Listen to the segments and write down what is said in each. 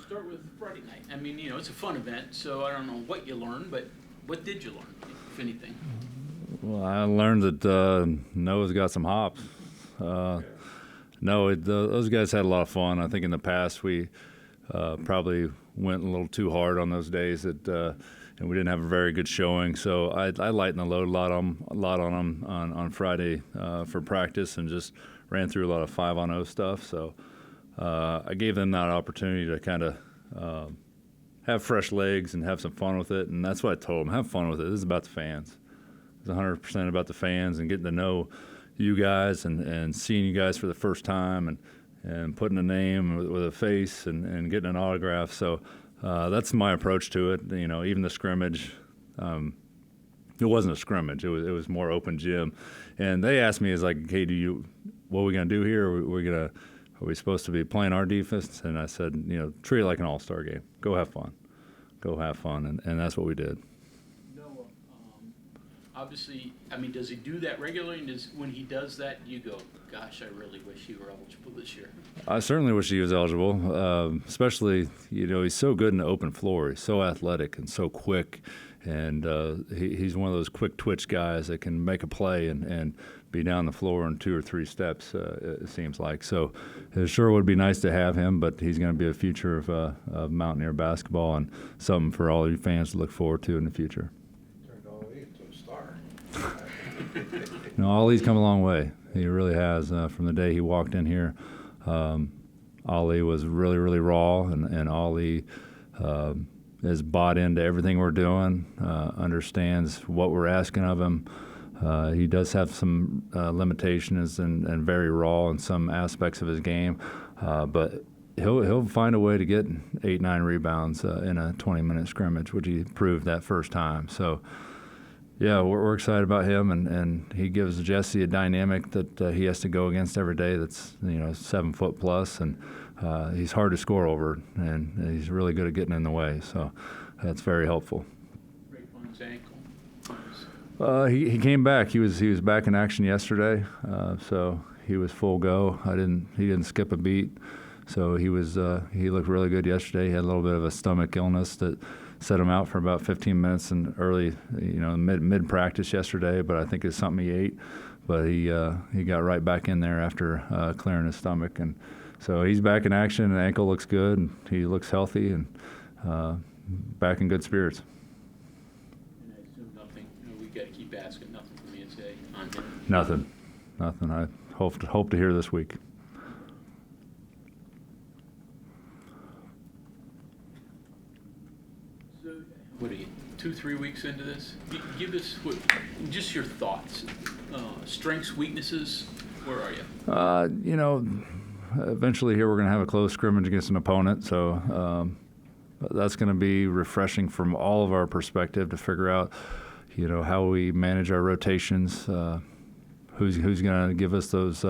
start with Friday night. I mean, it's a fun event, so I don't know what you learned, but what did you learn, if anything? Well, I learned that Noah's got some hops. Those guys had a lot of fun. I think in the past we probably went a little too hard on those days and we didn't have a very good showing. So I lightened the load a lot on them on Friday for practice and just ran through a lot of 5-on-0 stuff. So I gave them that opportunity to kind of have fresh legs and have some fun with it. And that's what I told them: have fun with it. This is about the fans. It's 100% about the fans and getting to know you guys and seeing you guys for the first time and putting a name with a face and getting an autograph. So that's my approach to it. Even the scrimmage, it wasn't a scrimmage. It was more open gym. And they asked me, hey, what are we going to do here? Are we supposed to be playing our defense? And I said, treat it like an all-star game. Go have fun. And that's what we did. Obviously, I mean, does he do that regularly? And when he does that, you go, gosh, I really wish you were eligible this year. I certainly wish he was eligible, especially, he's so good in the open floor. He's so athletic and so quick. And he's one of those quick twitch guys that can make a play and be down the floor in 2 or 3 steps, it seems like. So it sure would be nice to have him, but he's going to be a future of Mountaineer basketball and something for all you fans to look forward to in the future. Ali's come a long way. He really has. From the day he walked in here, Ali was really, really raw, and Ali is bought into everything we're doing, understands what we're asking of him. He does have some limitations and very raw in some aspects of his game, but he'll find a way to get 8-9 rebounds in a 20-minute scrimmage, which he proved that first time. So. Yeah, we're excited about him, and he gives Jesse a dynamic that he has to go against every day that's 7 foot plus, and he's hard to score over, and he's really good at getting in the way. So that's very helpful. Break on his ankle. He came back. He was back in action yesterday, so he was full go. He didn't skip a beat, so he looked really good yesterday. He had a little bit of a stomach illness that set him out for about 15 minutes in early, mid practice yesterday. But I think it's something he ate. But he got right back in there after clearing his stomach, and so he's back in action. The ankle looks good, and he looks healthy and back in good spirits. And I assume nothing. We got to keep asking nothing from the NCAA on him. Nothing. I hope to hear this week. What are you, 2-3 weeks into this? Give us just your thoughts. Strengths, weaknesses. Where are you? Eventually here we're going to have a close scrimmage against an opponent, so that's going to be refreshing from all of our perspective to figure out, how we manage our rotations. Who's going to give us those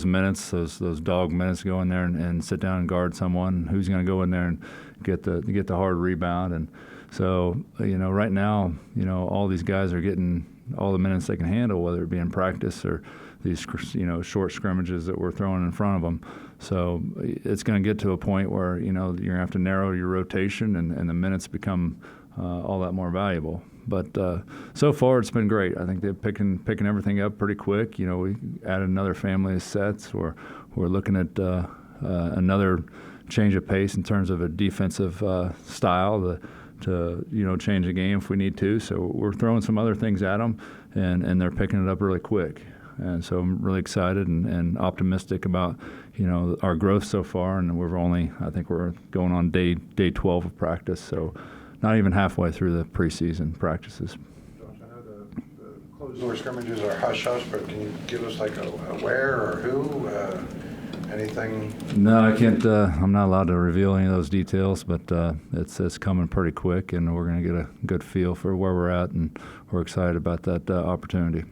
minutes, those dog minutes, go in there and sit down and guard someone? Who's going to go in there and get the hard rebound? And so, right now, all these guys are getting all the minutes they can handle, whether it be in practice or these, short scrimmages that we're throwing in front of them. So it's going to get to a point where, you're going to have to narrow your rotation and the minutes become all that more valuable. But so far it's been great. I think they're picking everything up pretty quick. We added another family of sets. We're looking at another change of pace in terms of a defensive style to change the game if we need to. So we're throwing some other things at them, and they're picking it up really quick. And so I'm really excited and optimistic about our growth so far. And I think we're going on day 12 of practice. So not even halfway through the preseason practices. Josh, I know the closed-door scrimmages are hush-hush, but can you give us like a where or who, anything? No, I can't. I'm not allowed to reveal any of those details, but it's coming pretty quick, and we're going to get a good feel for where we're at, and we're excited about that opportunity.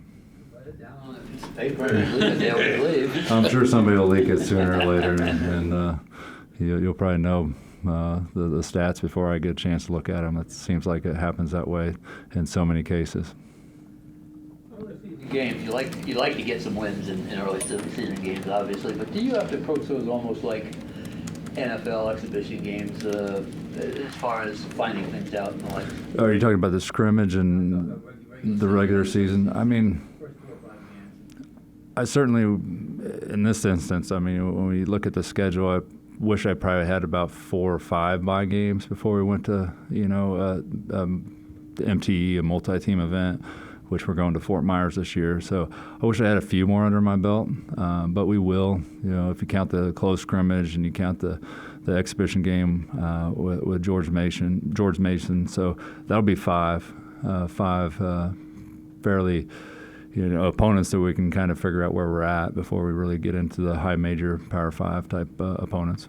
Write it down on a piece of paper and leave it there when you leave. I'm sure somebody will leak it sooner or later, and you'll probably know the stats before I get a chance to look at them. It seems like it happens that way in so many cases. Games, you like to get some wins in early season games, obviously, but do you have to approach those almost like NFL exhibition games, as far as finding things out and the like. Are you talking about the scrimmage and the regular season? I mean, I certainly, in this instance, I mean, when we look at the schedule, I wish I probably had about 4 or 5 bye games before we went to, the MTE, a multi-team event, which we're going to Fort Myers this year. So I wish I had a few more under my belt, but we will. If you count the close scrimmage and you count the exhibition game with George Mason. So that'll be 5 fairly, opponents that we can kind of figure out where we're at before we really get into the high major Power 5 type opponents.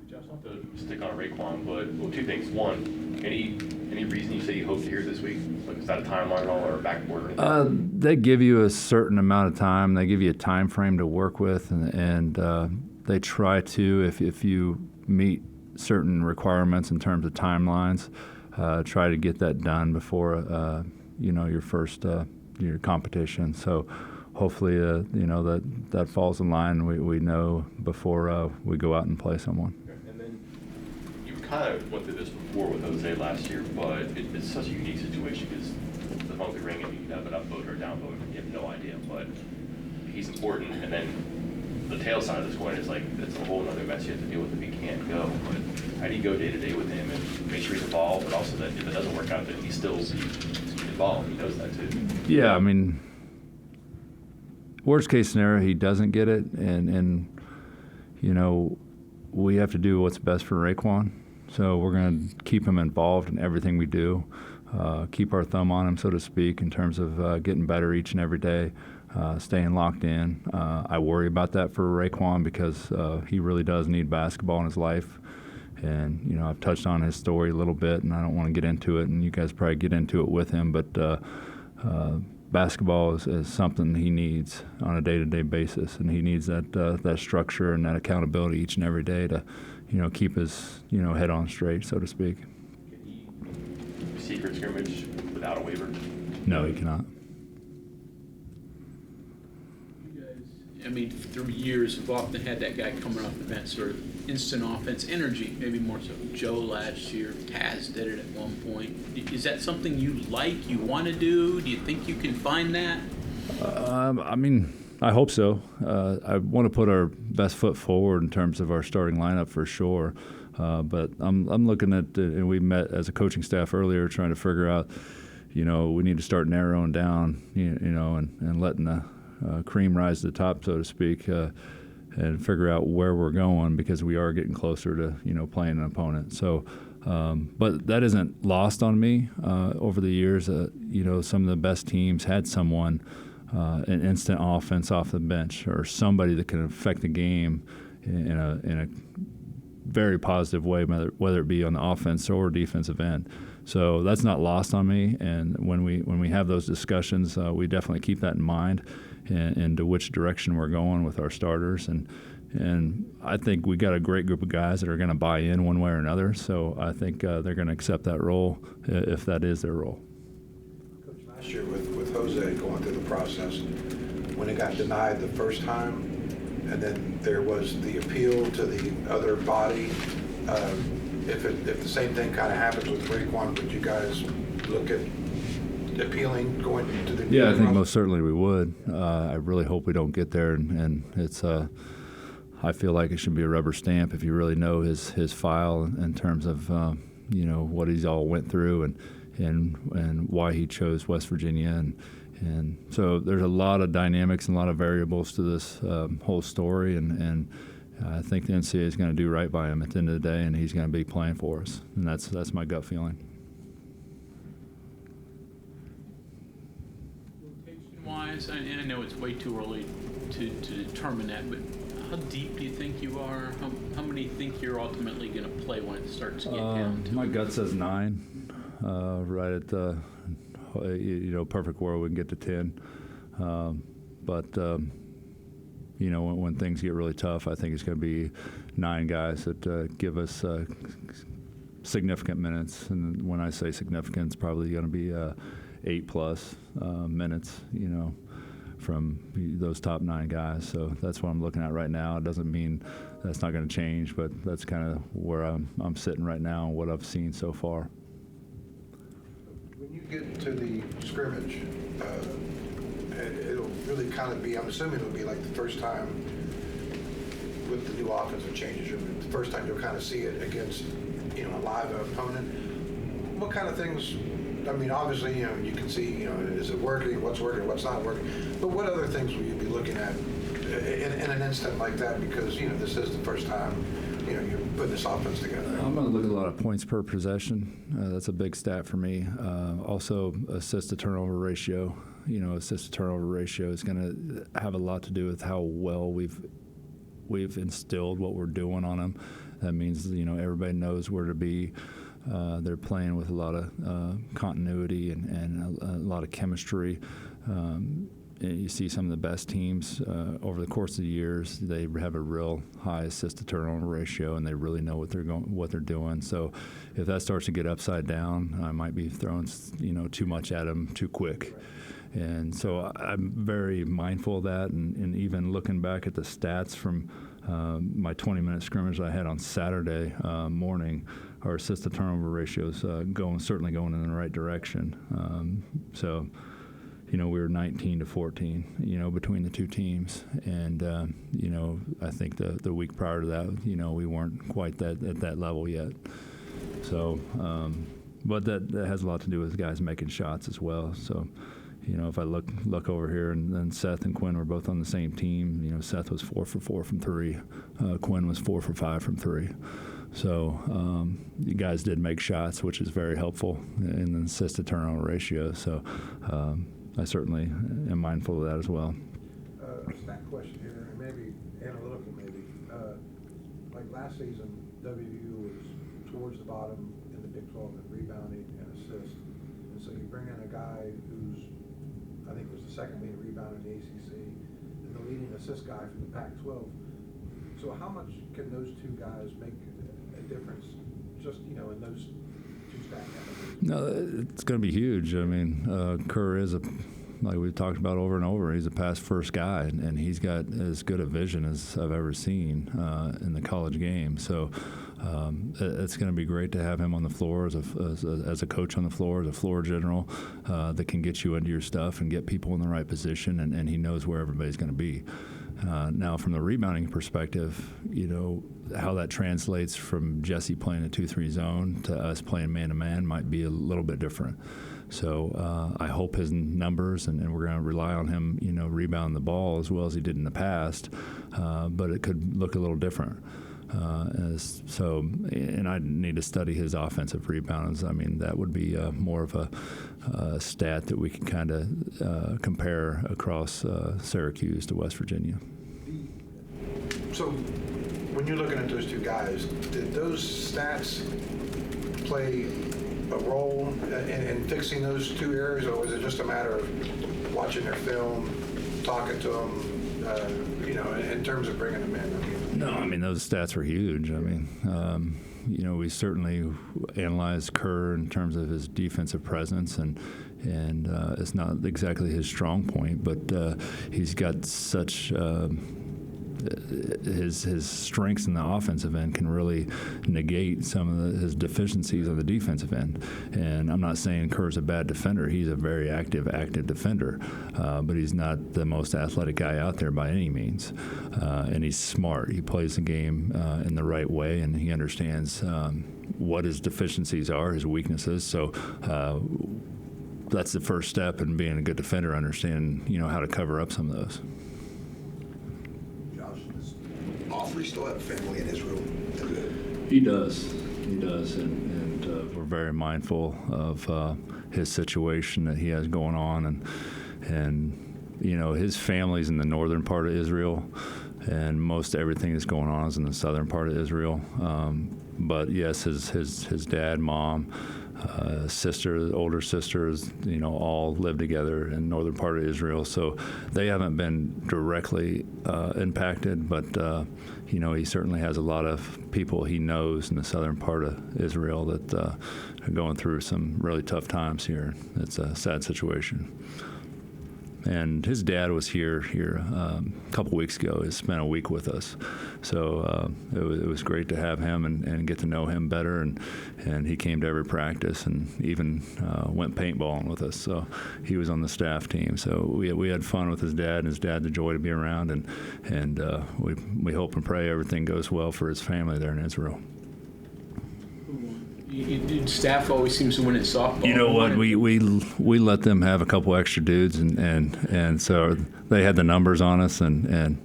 Josh, not to stick on Raekwon, but 2 things. One, any reason you say you hope to hear this week? Like, is that a timeline at all or a backboard or anything? They give you a certain amount of time. They give you a time frame to work with, and they try to, if you meet certain requirements in terms of timelines, try to get that done before your first your competition. So hopefully that falls in line. We know before we go out and play someone. And then you kind of went through this before with Jose last year, but it's such a unique situation because the phone could ring and you could have an upvote or a downvote. You have no idea, but he's important. And then the tail side of this coin is like it's a whole other mess you have to deal with if he can't go. But how do you go day to day with him and make sure he's involved, but also that if it doesn't work out, that he's still involved? He knows that too. Yeah, I mean, worst case scenario, he doesn't get it, and we have to do what's best for Raekwon. So we're going to keep him involved in everything we do, keep our thumb on him, so to speak, in terms of getting better each and every day, staying locked in. I worry about that for Raekwon because he really does need basketball in his life. And, I've touched on his story a little bit, and I don't want to get into it, and you guys probably get into it with him, but basketball is something he needs on a day-to-day basis, and he needs that structure and that accountability each and every day to, keep his, head on straight, so to speak. Can he secret scrimmage without a waiver? No, he cannot. I mean, through years, we've often had that guy coming off the bench, sort of instant offense energy, maybe more so. Joe last year, Taz did it at one point. Is that something you like, you want to do? Do you think you can find that? I mean, I hope so. I want to put our best foot forward in terms of our starting lineup for sure. But I'm looking at, and we met as a coaching staff earlier trying to figure out, we need to start narrowing down, and letting the cream rise to the top, so to speak, and figure out where we're going because we are getting closer to, playing an opponent. So, but that isn't lost on me. Over the years, some of the best teams had someone, an instant offense off the bench or somebody that can affect the game in a very positive way, whether it be on the offense or defensive end. So that's not lost on me. And when we have those discussions, we definitely keep that in mind. And to which direction we're going with our starters. And I think we got a great group of guys that are going to buy in one way or another. So I think they're going to accept that role if that is their role. Coach, last year with Jose going through the process, when it got denied the first time, and then there was the appeal to the other body, if the same thing kind of happens with Raekwon, would you guys look at appealing going to the? Yeah, I think most certainly we would. I really hope we don't get there, and it's. I feel like it should be a rubber stamp if you really know his file in terms of what he's all went through and why he chose West Virginia, and so there's a lot of dynamics and a lot of variables to this whole story, and I think the NCAA is going to do right by him at the end of the day, and he's going to be playing for us, and that's my gut feeling. Wise, and I know it's way too early to determine that, but how deep do you think you are? How many think you're ultimately going to play when it starts to get down to my gut says 9, right at the perfect world we can get to 10, but when things get really tough, I think it's going to be 9 guys that give us significant minutes, and when I say significant, it's probably going to be 8+ minutes, from those top 9 guys. So that's what I'm looking at right now. It doesn't mean that's not going to change, but that's kind of where I'm sitting right now and what I've seen so far. When you get to the scrimmage, it'll really kind of be, I'm assuming it'll be like the first time with the new offensive changes, the first time you'll kind of see it against, you know, a live opponent. What kind of things, I mean, obviously, you know, you can see, you know, is it working, what's not working, but what other things will you be looking at in an instant like that, because, you know, this is the first time, you know, you're putting this offense together? I'm going to look at a lot of points per possession. That's a big stat for me. Also, assist to turnover ratio. You know, assist to turnover ratio is going to have a lot to do with how well we've instilled what we're doing on them. That means, you know, everybody knows where to be. They're playing with a lot of continuity and a lot of chemistry. You see some of the best teams over the course of the years. They have a real high assist to turnover ratio, and they really know what they're doing. So, if that starts to get upside down, I might be throwing, you know, too much at them too quick. And so I'm very mindful of that, and even looking back at the stats from my 20-minute scrimmage I had on Saturday morning, our assist to turnover ratio is certainly going in the right direction. So, you know, we were 19 to 14, you know, between the two teams, and you know, I think the week prior to that, you know, we weren't quite at that level yet. So, but that has a lot to do with guys making shots as well. So, you know, if I look over here, and then Seth and Quinn were both on the same team. You know, Seth was 4 for 4 from 3. Quinn was 4 for 5 from 3. So you guys did make shots, which is very helpful in the assist to turnover ratio. So I certainly am mindful of that as well. Stat question here, and maybe analytical, maybe. Like last season, WVU was towards the bottom in the Big 12 in rebounding and assist. And so you bring in a guy who's, I think, was the second leading rebounder in the ACC, and the leading assist guy from the Pac-12. So how much can those two guys make a difference, just, you know, in those two stat categories? No, it's going to be huge. I mean, Kerr is like we've talked about over and over, he's a pass-first guy, and he's got as good a vision as I've ever seen in the college game. So it's going to be great to have him on the floor as a coach on the floor, as a floor general that can get you into your stuff and get people in the right position, and he knows where everybody's going to be. Now, from the rebounding perspective, you know, how that translates from Jesse playing a 2-3 zone to us playing man-to-man might be a little bit different. So I hope his numbers, and we're going to rely on him, you know, rebounding the ball as well as he did in the past, but it could look a little different. And I need to study his offensive rebounds. I mean, that would be more of a stat that we can kind of compare across Syracuse to West Virginia. So when you're looking at those two guys, did those stats play a role in fixing those two areas, or was it just a matter of watching their film, talking to them, you know, in terms of bringing them in? No, I mean, those stats were huge. I mean, you know, we certainly analyzed Kerr in terms of his defensive presence, and it's not exactly his strong point, but he's got such his strengths in the offensive end can really negate some of his deficiencies on the defensive end. And I'm not saying Kerr's a bad defender. He's a very active defender, but he's not the most athletic guy out there by any means. And he's smart. He plays the game in the right way, and he understands what his deficiencies are, his weaknesses. So that's the first step in being a good defender, understanding, you know, how to cover up some of those. All three still have family in Israel. He does, and we're very mindful of his situation that he has going on, and you know, his family's in the northern part of Israel, and most everything that's going on is in the southern part of Israel. But yes, his dad, mom, sister, older sisters, you know, all live together in northern part of Israel. So they haven't been directly impacted, but you know, he certainly has a lot of people he knows in the southern part of Israel that are going through some really tough times here. It's a sad situation. and his dad was here a couple weeks ago. He spent a week with us, so it was great to have him and get to know him better. And he came to every practice and even went paintballing with us. So he was on the staff team. So we had fun with his dad, and his dad's a joy to be around. And we hope and pray everything goes well for his family there in Israel. Staff always seems to win at softball. You know what? We let them have a couple extra dudes, and so they had the numbers on us, and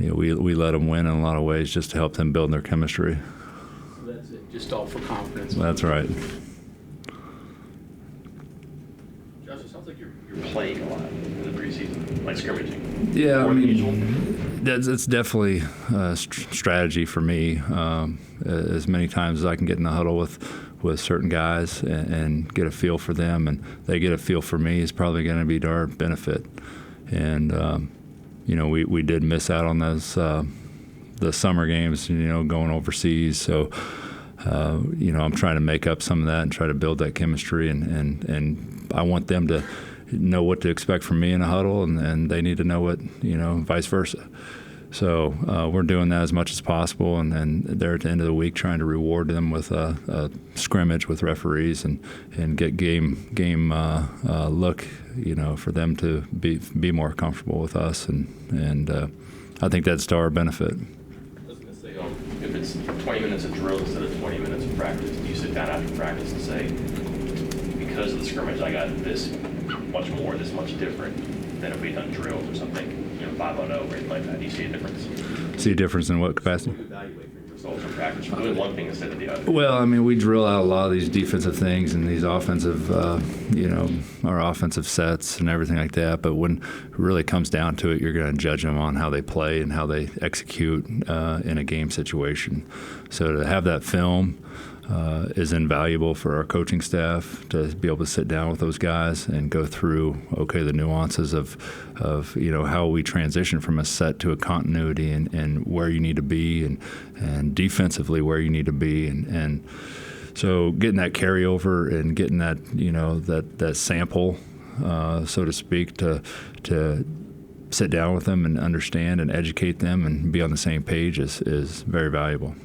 you know, we let them win in a lot of ways just to help them build their chemistry. So that's it. Just all for confidence. That's right. Josh, it sounds like you're playing a lot in the preseason, like scrimmaging. Yeah, More I than usual. mean, it's definitely a strategy for me. As many times as I can get in the huddle with certain guys and get a feel for them, and they get a feel for me, is probably going to be to our benefit. And you know, we did miss out on those the summer games, you know, going overseas. So you know, I'm trying to make up some of that and try to build that chemistry, and I want them to know what to expect from me in a huddle, and they need to know what, you know, vice versa. So we're doing that as much as possible, and they're at the end of the week trying to reward them with a scrimmage with referees and get game look, you know, for them to be more comfortable with us, and I think that's to our benefit. I was going to say, if it's 20 minutes of drill instead of 20 minutes of practice, do you sit down after practice and say, because of the scrimmage, I got this much more, this much different than if we'd done drills or something, you know, 5-0 or anything like that? Do you see a difference? See a difference in what capacity? You evaluate for your results in practice from doing one thing instead of the other. Well, I mean, we drill out a lot of these defensive things and these offensive, you know, our offensive sets and everything like that. But when it really comes down to it, you're going to judge them on how they play and how they execute in a game situation. So to have that film is invaluable for our coaching staff to be able to sit down with those guys and go through, okay, the nuances of you know, how we transition from a set to a continuity, and where you need to be, and defensively where you need to be, and so getting that carryover and getting that, you know, that sample, so to speak, to sit down with them and understand and educate them and be on the same page is very valuable.